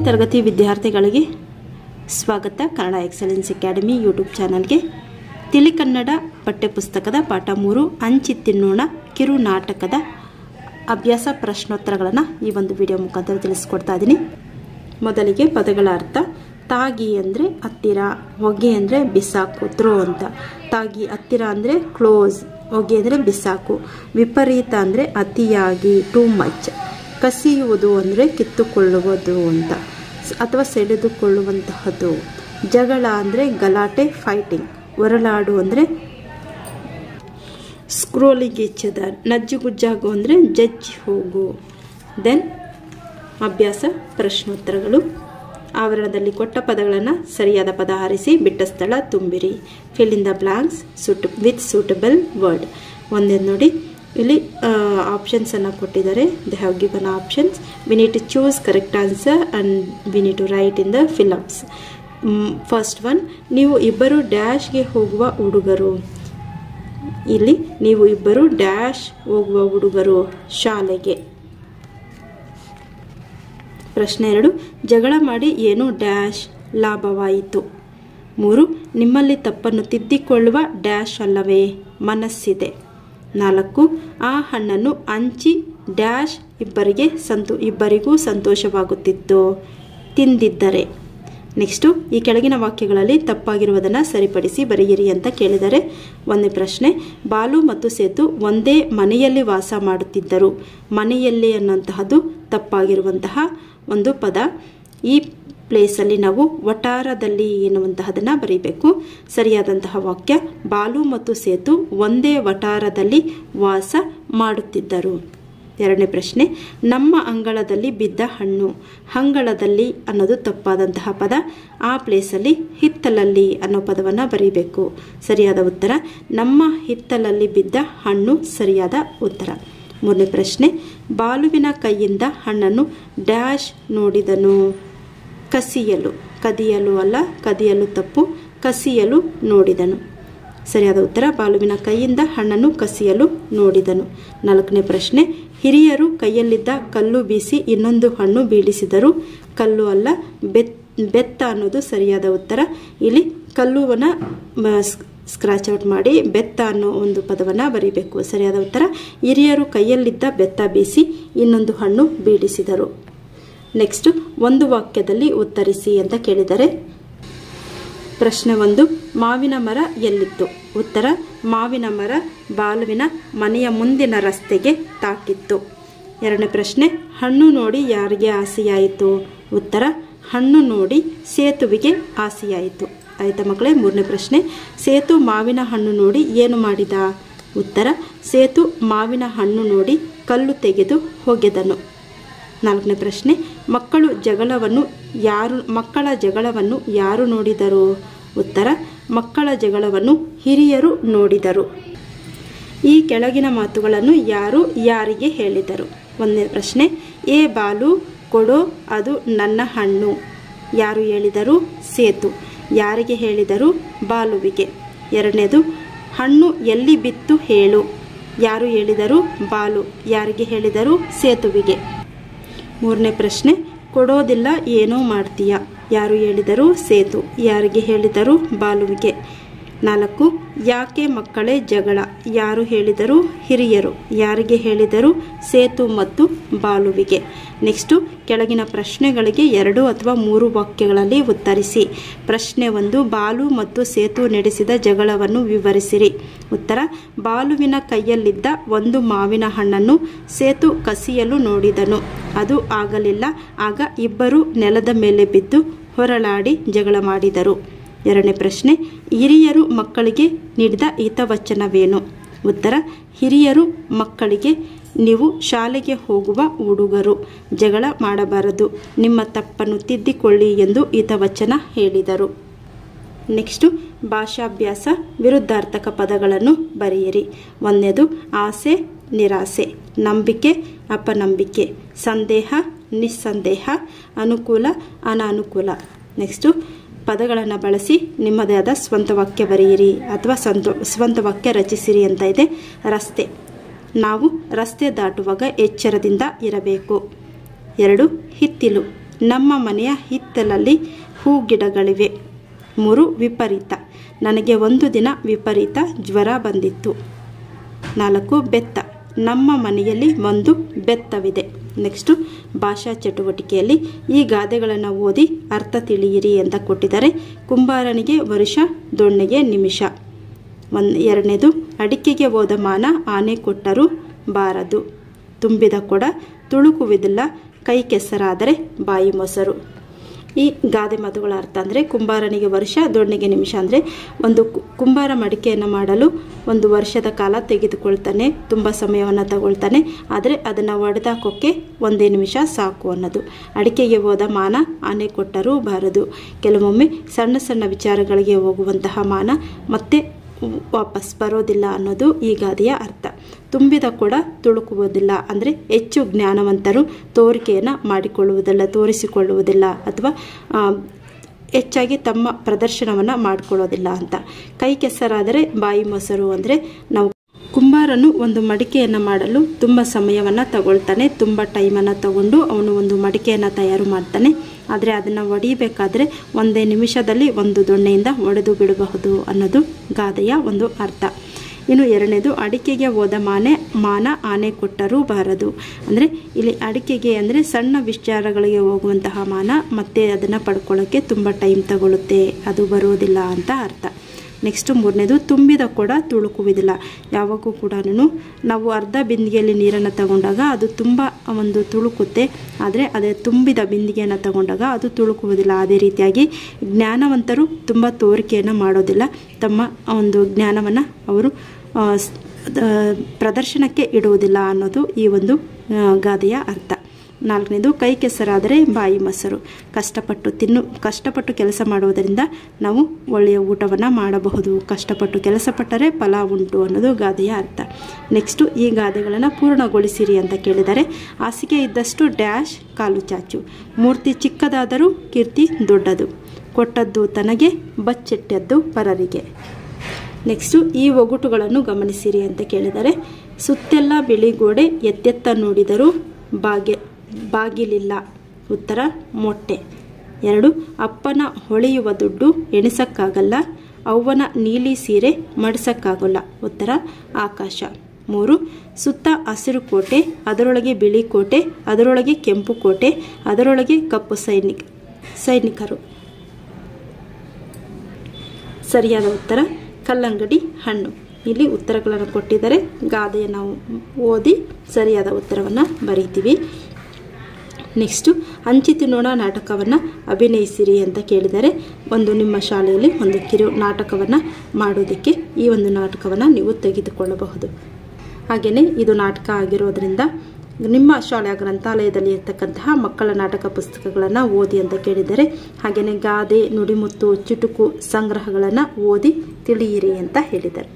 ತರಗತಿ ವಿದ್ಯಾರ್ಥಿಗಳಿಗೆ ಸ್ವಾಗತ. ಕನ್ನಡ ಎಕ್ಸಲೆನ್ಸ್ ಅಕಾಡೆಮಿ ಯೂಟ್ಯೂಬ್ ಚಾನಲ್ಗೆ ತಿಳಿ ಕನ್ನಡ ಪಠ್ಯಪುಸ್ತಕದ ಪಾಠ 3 ಹಂಚಿ ತಿನ್ನೋಣ ಕಿರು ನಾಟಕದ ಅಭ್ಯಾಸ ಪ್ರಶ್ನೋತ್ತರಗಳನ್ನು ಈ ಒಂದು ವಿಡಿಯೋ ಮುಖಾಂತರ ತಿಳಿಸ್ಕೊಡ್ತಾ ಇದ್ದೀನಿ. ಮೊದಲಿಗೆ ಪದಗಳ ಅರ್ಥ. ತಾಗಿ ಅಂದರೆ ಹತ್ತಿರ, ಹೊಗೆ ಅಂದರೆ ಬಿಸಾಕು, ಥ್ರೋ ಅಂತ. ತಾಗಿ ಹತ್ತಿರ ಅಂದರೆ ಕ್ಲೋಸ್, ಹೊಗೆ ಅಂದರೆ ಬಿಸಾಕು. ವಿಪರೀತ ಅಂದರೆ ಅತಿಯಾಗಿ, ಟೂ ಮಚ್. ಕಸಿಯುವುದು ಅಂದರೆ ಕಿತ್ತುಕೊಳ್ಳುವುದು ಅಂತ ಅಥವಾ ಸೆಳೆದುಕೊಳ್ಳುವಂತಹದ್ದು. ಜಗಳ ಅಂದರೆ ಗಲಾಟೆ, ಫೈಟಿಂಗ್. ಹೊರಲಾಡು ಅಂದರೆ ಸ್ಕ್ರೋಲಿಂಗ್ ಈಚ್ ಅದರ್. ನಜ್ಜುಗುಜ್ಜಾಗು ಅಂದರೆ ಜಜ್ಜಿ ಹೋಗು. ದೆನ್ ಅಭ್ಯಾಸ ಪ್ರಶ್ನೋತ್ತರಗಳು. ಆವರಣದಲ್ಲಿ ಕೊಟ್ಟ ಪದಗಳನ್ನು ಸರಿಯಾದ ಪದ ಆರಿಸಿ ಬಿಟ್ಟ ಸ್ಥಳ ತುಂಬಿರಿ. Fill in the blanks with suitable word. ಒಂದೇದು ನೋಡಿ, ಇಲ್ಲಿ ಆಪ್ಷನ್ಸ್ ಅನ್ನು ಕೊಟ್ಟಿದ್ದಾರೆ. They have given options. We need to choose correct answer and we need to write in the fill ups. First one, ನೀವು ಇಬ್ಬರು ಡ್ಯಾಶ್ಗೆ ಹೋಗುವ ಹುಡುಗರು. ಇಲ್ಲಿ ನೀವು ಇಬ್ಬರು ಡ್ಯಾಶ್ ಹೋಗುವ ಹುಡುಗರು ಶಾಲೆಗೆ. ಪ್ರಶ್ನೆ 2, ಜಗಳ ಮಾಡಿ ಏನು ಡ್ಯಾಶ್ ಲಾಭವಾಯಿತು. 3, ನಿಮ್ಮಲ್ಲಿ ತಪ್ಪನ್ನು ತಿದ್ದಿಕೊಳ್ಳುವ ಡ್ಯಾಶ್ ಅಲ್ಲವೇ ಮನಸ್ಸಿದೆ. 4, ಆ ಹಣ್ಣನ್ನು ಹಂಚಿ ಡ್ಯಾಶ್ ಇಬ್ಬರಿಗೂ ಸಂತೋಷವಾಗುತ್ತಿತ್ತು ತಿಂದಿದ್ದರೆ. ನೆಕ್ಸ್ಟು, ಈ ಕೆಳಗಿನ ವಾಕ್ಯಗಳಲ್ಲಿ ತಪ್ಪಾಗಿರುವುದನ್ನು ಸರಿಪಡಿಸಿ ಬರೆಯಿರಿ ಅಂತ ಕೇಳಿದರೆ. ಒಂದೇ ಪ್ರಶ್ನೆ, ಬಾಲು ಮತ್ತು ಸೇತು ಒಂದೇ ಮನೆಯಲ್ಲಿ ವಾಸ ಮಾಡುತ್ತಿದ್ದರು. ಮನೆಯಲ್ಲಿ ಅನ್ನುವಂತಹದ್ದು ತಪ್ಪಾಗಿರುವಂತಹ ಒಂದು ಪದ. ಈ ಪ್ಲೇಸಲ್ಲಿ ನಾವು ವಟಾರದಲ್ಲಿ ಎನ್ನುವಂತಹದನ್ನು ಬರೀಬೇಕು. ಸರಿಯಾದಂತಹ ವಾಕ್ಯ, ಬಾಲು ಮತ್ತು ಸೇತು ಒಂದೇ ವಟಾರದಲ್ಲಿ ವಾಸ ಮಾಡುತ್ತಿದ್ದರು. ಎರಡನೇ ಪ್ರಶ್ನೆ, ನಮ್ಮ ಅಂಗಳದಲ್ಲಿ ಬಿದ್ದ ಹಣ್ಣು. ಅಂಗಳದಲ್ಲಿ ಅನ್ನೋದು ತಪ್ಪಾದಂತಹ ಪದ. ಆ ಪ್ಲೇಸಲ್ಲಿ ಹಿತ್ತಲಲ್ಲಿ ಅನ್ನೋ ಪದವನ್ನು ಬರೀಬೇಕು. ಸರಿಯಾದ ಉತ್ತರ ನಮ್ಮ ಹಿತ್ತಲಲ್ಲಿ ಬಿದ್ದ ಹಣ್ಣು ಸರಿಯಾದ ಉತ್ತರ. ಮೂರನೇ ಪ್ರಶ್ನೆ, ಬಾಲುವಿನ ಕೈಯಿಂದ ಹಣ್ಣನ್ನು ಡ್ಯಾಶ್ ನೋಡಿದನು. ಕಸಿಯಲು, ಕದಿಯಲು ಅಲ್ಲ, ಕದಿಯಲು ತಪ್ಪು, ಕಸಿಯಲು ನೋಡಿದನು. ಸರಿಯಾದ ಉತ್ತರ ಬಾಲುವಿನ ಕೈಯಿಂದ ಹಣ್ಣನ್ನು ಕಸಿಯಲು ನೋಡಿದನು. ನಾಲ್ಕನೇ ಪ್ರಶ್ನೆ, ಹಿರಿಯರು ಕೈಯಲ್ಲಿದ್ದ ಕಲ್ಲು ಬೀಸಿ ಇನ್ನೊಂದು ಹಣ್ಣು ಬೀಳಿಸಿದರು. ಕಲ್ಲು ಅಲ್ಲ, ಬೆತ್ತ ಅನ್ನೋದು ಸರಿಯಾದ ಉತ್ತರ. ಇಲ್ಲಿ ಕಲ್ಲುವನ್ನು ಸ್ಕ್ರಾಚ್ ಔಟ್ ಮಾಡಿ ಬೆತ್ತ ಅನ್ನೋ ಒಂದು ಪದವನ್ನು ಬರೀಬೇಕು. ಸರಿಯಾದ ಉತ್ತರ ಹಿರಿಯರು ಕೈಯಲ್ಲಿದ್ದ ಬೆತ್ತ ಬೀಸಿ ಇನ್ನೊಂದು ಹಣ್ಣು ಬೀಳಿಸಿದರು. ನೆಕ್ಸ್ಟ್, ಒಂದು ವಾಕ್ಯದಲ್ಲಿ ಉತ್ತರಿಸಿ ಅಂತ ಕೇಳಿದರೆ. ಪ್ರಶ್ನೆ 1, ಮಾವಿನ ಮರ ಎಲ್ಲಿತ್ತು. ಉತ್ತರ, ಮಾವಿನ ಮರ ಬಾಲುವಿನ ಮನೆಯ ಮುಂದಿನ ರಸ್ತೆಗೆ ತಾಕಿತ್ತು. ಎರಡನೇ ಪ್ರಶ್ನೆ, ಹಣ್ಣು ನೋಡಿ ಯಾರಿಗೆ ಆಸೆಯಾಯಿತು. ಉತ್ತರ, ಹಣ್ಣು ನೋಡಿ ಸೇತುವಿಗೆ ಆಸೆಯಾಯಿತು. ಆಯಿತಾ ಮಕ್ಕಳೇ. ಮೂರನೇ ಪ್ರಶ್ನೆ, ಸೇತು ಮಾವಿನ ಹಣ್ಣು ನೋಡಿ ಏನು ಮಾಡಿದ. ಉತ್ತರ, ಸೇತು ಮಾವಿನ ಹಣ್ಣು ನೋಡಿ ಕಲ್ಲು ತೆಗೆದು ಹೊಗೆದನು. ನಾಲ್ಕನೇ ಪ್ರಶ್ನೆ, ಮಕ್ಕಳ ಜಗಳವನ್ನು ಯಾರು ನೋಡಿದರು. ಉತ್ತರ, ಮಕ್ಕಳ ಜಗಳವನ್ನು ಹಿರಿಯರು ನೋಡಿದರು. ಈ ಕೆಳಗಿನ ಮಾತುಗಳನ್ನು ಯಾರು ಯಾರಿಗೆ ಹೇಳಿದರು. ಒಂದನೇ ಪ್ರಶ್ನೆ, ಏ ಬಾಲು ಕೊಡೋ, ಅದು ನನ್ನ ಹಣ್ಣು. ಯಾರು ಹೇಳಿದರು. ಸೇತು. ಯಾರಿಗೆ ಹೇಳಿದರು. ಬಾಲುವಿಗೆ. ಎರಡನೇದು, ಹಣ್ಣು ಎಲ್ಲಿ ಬಿತ್ತು ಹೇಳು. ಯಾರು ಹೇಳಿದರು. ಬಾಲು. ಯಾರಿಗೆ ಹೇಳಿದರು. ಸೇತುವಿಗೆ. ಮೂರನೇ ಪ್ರಶ್ನೆ, ಕೊಡೋದಿಲ್ಲ ಏನೋ ಮಾಡ್ತೀಯ. ಯಾರು ಹೇಳಿದರು. ಸೇತು. ಯಾರಿಗೆ ಹೇಳಿದರು. ಬಾಲುವಿಗೆ. 4, ಯಾಕೆ ಮಕ್ಕಳೇ ಜಗಳ. ಯಾರು ಹೇಳಿದರು. ಹಿರಿಯರು. ಯಾರಿಗೆ ಹೇಳಿದರು. ಸೇತು ಮತ್ತು ಬಾಲುವಿಗೆ. ನೆಕ್ಸ್ಟು, ಕೆಳಗಿನ ಪ್ರಶ್ನೆಗಳಿಗೆ 2 ಅಥವಾ 3 ವಾಕ್ಯಗಳಲ್ಲಿ ಉತ್ತರಿಸಿ. ಪ್ರಶ್ನೆ 1, ಬಾಲು ಮತ್ತು ಸೇತು ನಡೆಸಿದ ಜಗಳವನ್ನು ವಿವರಿಸಿರಿ. ಉತ್ತರ, ಬಾಲುವಿನ ಕೈಯಲ್ಲಿದ್ದ ಒಂದು ಮಾವಿನ ಹಣ್ಣನ್ನು ಸೇತು ಕಸಿಯಲು ನೋಡಿದನು. ಅದು ಆಗಲಿಲ್ಲ. ಆಗ ಇಬ್ಬರು ನೆಲದ ಮೇಲೆ ಬಿದ್ದು ಹೊರಳಾಡಿ ಜಗಳ ಮಾಡಿದರು. ಎರಡನೇ ಪ್ರಶ್ನೆ, ಹಿರಿಯರು ಮಕ್ಕಳಿಗೆ ನೀಡಿದ ಹಿತವಚನವೇನು. ಉತ್ತರ, ಹಿರಿಯರು ಮಕ್ಕಳಿಗೆ ನೀವು ಶಾಲೆಗೆ ಹೋಗುವ ಹುಡುಗರು, ಜಗಳ ಮಾಡಬಾರದು, ನಿಮ್ಮ ತಪ್ಪನ್ನು ತಿದ್ದಿಕೊಳ್ಳಿ ಎಂದು ಹಿತವಚನ ಹೇಳಿದರು. ನೆಕ್ಸ್ಟು, ಭಾಷಾಭ್ಯಾಸ. ವಿರುದ್ಧಾರ್ಥಕ ಪದಗಳನ್ನು ಬರೆಯಿರಿ. ಒಂದನೇದು, ಆಸೆ ನಿರಾಸೆ, ನಂಬಿಕೆ ಅಪನಂಬಿಕೆ, ಸಂದೇಹ ನಿಸ್ಸಂದೇಹ, ಅನುಕೂಲ ಅನಾನುಕೂಲ. ನೆಕ್ಸ್ಟು, ಪದಗಳನ್ನು ಬಳಸಿ ನಿಮ್ಮದೇ ಆದ ಸ್ವಂತ ವಾಕ್ಯ ಬರೆಯಿರಿ ಅಥವಾ ಸ್ವಂತ ವಾಕ್ಯ ರಚಿಸಿರಿ ಅಂತ ಇದೆ. ರಸ್ತೆ, ನಾವು ರಸ್ತೆ ದಾಟುವಾಗ ಎಚ್ಚರದಿಂದ ಇರಬೇಕು. 2, ಹಿತ್ತಿಲು, ನಮ್ಮ ಮನೆಯ ಹಿತ್ತಲಲ್ಲಿ ಹೂಗಿಡಗಳಿವೆ. 3 ವಿಪರೀತ, ನನಗೆ ಒಂದು ದಿನ ವಿಪರೀತ ಜ್ವರ ಬಂದಿತ್ತು. 4 ಬೆತ್ತ, ನಮ್ಮ ಮನೆಯಲ್ಲಿ ಒಂದು ಬೆತ್ತವಿದೆ. ನೆಕ್ಸ್ಟು ಭಾಷಾ ಚಟುವಟಿಕೆಯಲ್ಲಿ ಈ ಗಾದೆಗಳನ್ನು ಓದಿ ಅರ್ಥ ತಿಳಿಯಿರಿ ಅಂತ ಕೊಟ್ಟಿದ್ದಾರೆ. ಕುಂಬಾರನಿಗೆ ವರ್ಷ, ದೊಣ್ಣೆಗೆ ನಿಮಿಷ. 2ನೇದು, ಅಡಿಕೆಗೆ ಹೋದ ಮಾನ ಆನೆ ಕೊಟ್ಟರೂ ಬಾರದು. ತುಂಬಿದ ಕೊಡ ತುಳುಕುವುದಿಲ್ಲ, ಕೈ ಕೆಸರಾದರೆ ಬಾಯಿ ಮೊಸರು. ಈ ಗಾದೆ ಮಾತುಗಳ ಅರ್ಥ ಅಂದರೆ ಕುಂಬಾರನಿಗೆ ವರ್ಷ, ದೊಣ್ಣೆಗೆ ನಿಮಿಷ ಅಂದರೆ ಒಂದು ಕುಂಬಾರ ಮಡಿಕೆಯನ್ನು ಮಾಡಲು ಒಂದು ವರ್ಷದ ಕಾಲ ತೆಗೆದುಕೊಳ್ತಾನೆ, ತುಂಬ ಸಮಯವನ್ನು ತಗೊಳ್ತಾನೆ. ಆದರೆ ಅದನ್ನು ಒಡೆದಾಕೋಕ್ಕೆ 1 ನಿಮಿಷ ಸಾಕು ಅನ್ನೋದು. ಅಡಿಕೆಗೆ ಹೋದ ಮಾನ ಆನೆ ಕೊಟ್ಟರೂ ಬಾರದು. ಕೆಲವೊಮ್ಮೆ ಸಣ್ಣ ಸಣ್ಣ ವಿಚಾರಗಳಿಗೆ ಹೋಗುವಂತಹ ಮಾನ ಮತ್ತೆ ವಾಪಸ್ ಬರೋದಿಲ್ಲ ಅನ್ನೋದು ಈ ಗಾದೆಯ ಅರ್ಥ. ತುಂಬಿದ ಕೊಡ ತುಳುಕುವುದಿಲ್ಲ ಅಂದರೆ ಹೆಚ್ಚು ಜ್ಞಾನವಂತರು ತೋರಿಕೆಯನ್ನು ತೋರಿಸಿಕೊಳ್ಳುವುದಿಲ್ಲ ಅಥವಾ ಹೆಚ್ಚಾಗಿ ತಮ್ಮ ಪ್ರದರ್ಶನವನ್ನು ಮಾಡಿಕೊಳ್ಳೋದಿಲ್ಲ ಅಂತ. ಕೈ ಕೆಸರಾದರೆ ಬಾಯಿ ಮೊಸರು ಅಂದರೆ ನಾವು ಕುಂಬಾರನು ಒಂದು ಮಡಿಕೆಯನ್ನು ಮಾಡಲು ತುಂಬ ಸಮಯವನ್ನು ತಗೊಳ್ತಾನೆ, ತುಂಬ ಟೈಮನ್ನು ತಗೊಂಡು ಅವನು ಒಂದು ಮಡಿಕೆಯನ್ನು ತಯಾರು ಮಾಡ್ತಾನೆ. ಆದರೆ ಅದನ್ನು ಒಡಿಬೇಕಾದ್ರೆ 1 ನಿಮಿಷದಲ್ಲಿ 1 ದೊಣ್ಣೆಯಿಂದ ಒಡೆದು ಬಿಡಬಹುದು ಅನ್ನೋದು ಗಾದೆಯ ಒಂದು ಅರ್ಥ. ಇನ್ನು 2ನೇದು, ಅಡಿಕೆಗೆ ಹೋದ ಮಾನ ಆನೆ ಕೊಟ್ಟರೂ ಬಾರದು ಅಂದರೆ ಇಲ್ಲಿ ಅಡಿಕೆಗೆ ಅಂದರೆ ಸಣ್ಣ ವಿಚಾರಗಳಿಗೆ ಹೋಗುವಂತಹ ಮಾನ ಮತ್ತೆ ಅದನ್ನು ಪಡ್ಕೊಳ್ಳೋಕ್ಕೆ ತುಂಬ ಟೈಮ್ ತಗೊಳ್ಳುತ್ತೆ, ಅದು ಬರೋದಿಲ್ಲ ಅಂತ ಅರ್ಥ. ನೆಕ್ಸ್ಟು 3ನೇದು, ತುಂಬಿದ ಕೊಡ ತುಳುಕುವುದಿಲ್ಲ. ಯಾವಾಗೂ ಕೂಡ ನಾವು ಅರ್ಧ ಬಿಂದಿಗೆಯಲ್ಲಿ ನೀರನ್ನು ತಗೊಂಡಾಗ ಅದು ತುಂಬ ಒಂದು ತುಳುಕುತ್ತೆ, ಆದರೆ ಅದೇ ತುಂಬಿದ ಬಿಂದಿಗೆಯನ್ನು ತಗೊಂಡಾಗ ಅದು ತುಳುಕುವುದಿಲ್ಲ. ಅದೇ ರೀತಿಯಾಗಿ ಜ್ಞಾನವಂತರು ತುಂಬ ತೋರಿಕೆಯನ್ನು ಮಾಡೋದಿಲ್ಲ, ತಮ್ಮ ಒಂದು ಜ್ಞಾನವನ್ನು ಅವರು ಪ್ರದರ್ಶನಕ್ಕೆ ಇಡುವುದಿಲ್ಲ ಅನ್ನೋದು ಈ ಗಾದೆಯ ಅರ್ಥ. 4ನೇದು, ಕೈ ಕೆಸರಾದರೆ ಬಾಯಿ ಮೊಸರು. ಕಷ್ಟಪಟ್ಟು ಕೆಲಸ ಮಾಡುವುದರಿಂದ ನಾವು ಒಳ್ಳೆಯ ಊಟವನ್ನು ಮಾಡಬಹುದು. ಕಷ್ಟಪಟ್ಟು ಕೆಲಸ ಪಟ್ಟರೆ ಫಲ ಉಂಟು ಅನ್ನೋದು ಗಾದೆಯ ಅರ್ಥ. ನೆಕ್ಸ್ಟು ಈ ಗಾದೆಗಳನ್ನು ಪೂರ್ಣಗೊಳಿಸಿರಿ ಅಂತ ಕೇಳಿದರೆ, ಹಾಸಿಗೆ ಇದ್ದಷ್ಟು ಡ್ಯಾಶ್ ಕಾಲು ಚಾಚು. ಮೂರ್ತಿ ಚಿಕ್ಕದಾದರೂ ಕೀರ್ತಿ ದೊಡ್ಡದು. ಕೊಟ್ಟದ್ದು ತನಗೆ, ಬಚ್ಚಿಟ್ಟದ್ದು ಪರರಿಗೆ. ನೆಕ್ಸ್ಟು ಈ ಒಗಟುಗಳನ್ನು ಗಮನಿಸಿರಿ ಅಂತ ಕೇಳಿದರೆ, ಸುತ್ತೆಲ್ಲ ಬಿಳಿ ಗೋಡೆ ಎತ್ತೆತ್ತ ನೋಡಿದರೂ ಬಾಗಿಲಿಲ್ಲ. ಉತ್ತರ ಮೊಟ್ಟೆ. 2, ಅಪ್ಪನ ಹೊಳೆಯುವ ದುಡ್ಡು ಎಣಿಸಕ್ಕಾಗಲ್ಲ, ಅವ್ವನ ನೀಲಿ ಸೀರೆ ಮಡಿಸಕ್ಕಾಗಲ್ಲ. ಉತ್ತರ ಆಕಾಶ. 3, ಸುತ್ತ ಹಸಿರು ಕೋಟೆ, ಅದರೊಳಗೆ ಬಿಳಿ ಕೋಟೆ, ಅದರೊಳಗೆ ಕೆಂಪು ಕೋಟೆ, ಅದರೊಳಗೆ ಕಪ್ಪು ಸೈನಿಕರು. ಸರಿಯಾದ ಉತ್ತರ ಕಲ್ಲಂಗಡಿ ಹಣ್ಣು. ಇಲ್ಲಿ ಉತ್ತರಗಳನ್ನು ಕೊಟ್ಟಿದ್ದಾರೆ, ಗಾದೆಯನ್ನು ನಾವು ಓದಿ ಸರಿಯಾದ ಉತ್ತರವನ್ನು ಬರೀತೀವಿ. ನೆಕ್ಸ್ಟು ಹಂಚಿ ತಿನ್ನೋಣ ನಾಟಕವನ್ನು ಅಭಿನಯಿಸಿರಿ ಅಂತ ಕೇಳಿದರೆ, ನಿಮ್ಮ ಶಾಲೆಯಲ್ಲಿ ಒಂದು ಕಿರು ನಾಟಕವನ್ನು ಮಾಡೋದಕ್ಕೆ ಈ ಒಂದು ನಾಟಕವನ್ನು ನೀವು ತೆಗೆದುಕೊಳ್ಳಬಹುದು. ಹಾಗೆಯೇ ಇದು ನಾಟಕ ಆಗಿರೋದ್ರಿಂದ ನಿಮ್ಮ ಶಾಲೆಯ ಗ್ರಂಥಾಲಯದಲ್ಲಿ ಇರ್ತಕ್ಕಂತಹ ಮಕ್ಕಳ ನಾಟಕ ಪುಸ್ತಕಗಳನ್ನು ಓದಿ ಅಂತ ಕೇಳಿದರೆ, ಹಾಗೆಯೇ ಗಾದೆ, ನುಡಿಮುತ್ತು, ಚುಟುಕು ಸಂಗ್ರಹಗಳನ್ನು ಓದಿ ತಿಳಿಯಿರಿ ಅಂತ ಹೇಳಿದ್ದಾರೆ.